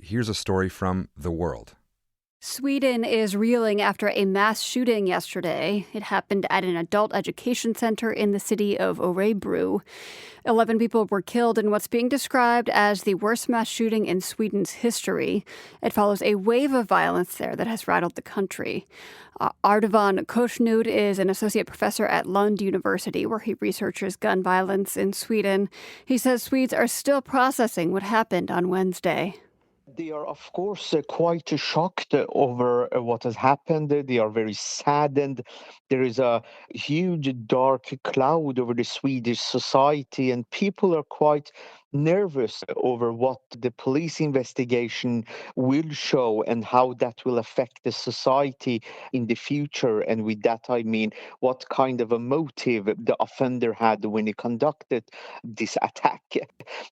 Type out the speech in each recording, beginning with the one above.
here's a story from The World. Sweden is reeling after a mass shooting yesterday. It happened at an adult education center in the city of Örebro. 11 people were killed in what's being described as the worst mass shooting in Sweden's history. It follows a wave of violence there that has rattled the country. Ardavan Khoshnood is an associate professor at Lund University, where he researches gun violence in Sweden. He says Swedes are still processing what happened on Wednesday. They are, of course, quite shocked over what has happened. They are very saddened. There is a huge dark cloud over the Swedish society, and people are quite nervous over what the police investigation will show and how that will affect the society in the future. And with that, I mean, what kind of a motive the offender had when he conducted this attack.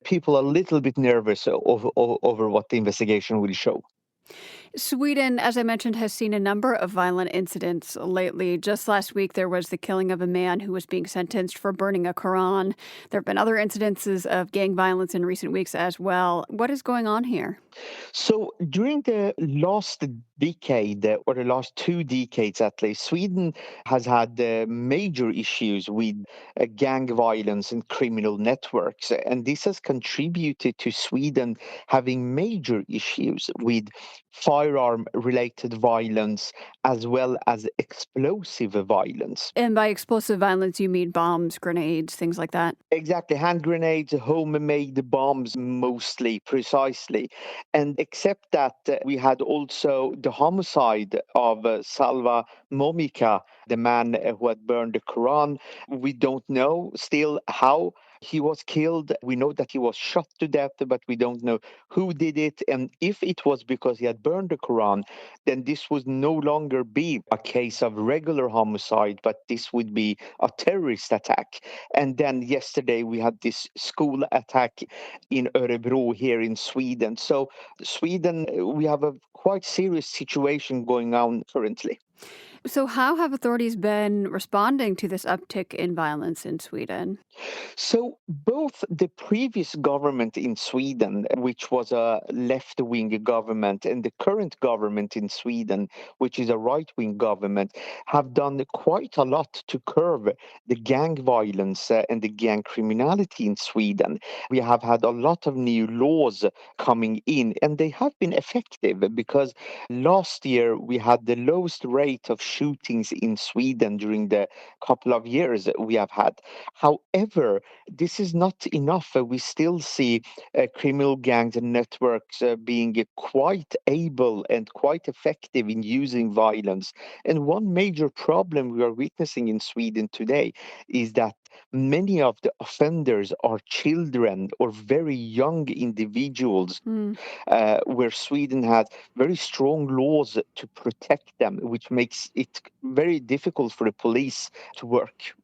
People are a little bit nervous over what the investigation will show. Sweden, as I mentioned, has seen a number of violent incidents lately. Just last week, there was the killing of a man who was being sentenced for burning a Quran. There have been other incidences of gang violence in recent weeks as well. What is going on here? So during the last decade, or the last 2 decades at least, Sweden has had major issues with gang violence and criminal networks. And this has contributed to Sweden having major issues with firearm-related violence as well as explosive violence. And by explosive violence, you mean bombs, grenades, things like that? Exactly. Hand grenades, homemade bombs, mostly, precisely. And except that, we had also the homicide of Salva Momika, the man who had burned the Quran. We don't know still how he was killed. We know that he was shot to death, but we don't know who did it. And if it was because he had burned the Quran, then this would no longer be a case of regular homicide, but this would be a terrorist attack. And then yesterday we had this school attack in Örebro here in Sweden. So Sweden, we have a quite serious situation going on currently. So how have authorities been responding to this uptick in violence in Sweden? So both the previous government in Sweden, which was a left-wing government, and the current government in Sweden, which is a right-wing government, have done quite a lot to curb the gang violence and the gang criminality in Sweden. We have had a lot of new laws coming in, and they have been effective because last year we had the lowest rate of shootings in Sweden during the couple of years we have had. However, this is not enough. We still see criminal gangs and networks being quite able and quite effective in using violence. And one major problem we are witnessing in Sweden today is that many of the offenders are children or very young individuals, where Sweden has very strong laws to protect them, which makes it very difficult for the police to work.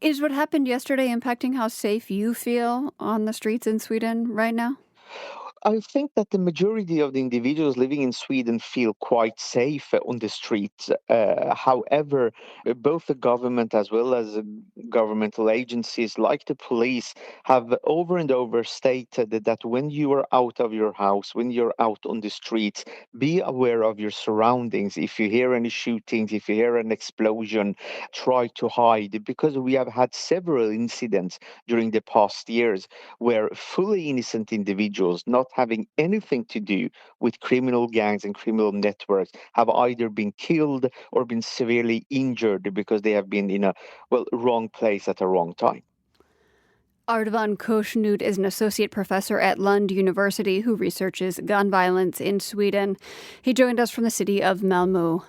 Is what happened yesterday impacting how safe you feel on the streets in Sweden right now? I think that the majority of the individuals living in Sweden feel quite safe on the streets. However, both the government as well as governmental agencies like the police have over and over stated that when you are out of your house, when you're out on the streets, be aware of your surroundings. If you hear any shootings, if you hear an explosion, try to hide, because we have had several incidents during the past years where fully innocent individuals, not having anything to do with criminal gangs and criminal networks, have either been killed or been severely injured because they have been in a wrong place at the wrong time. Ardavan Khoshnood is an associate professor at Lund University who researches gun violence in Sweden. He joined us from the city of Malmö.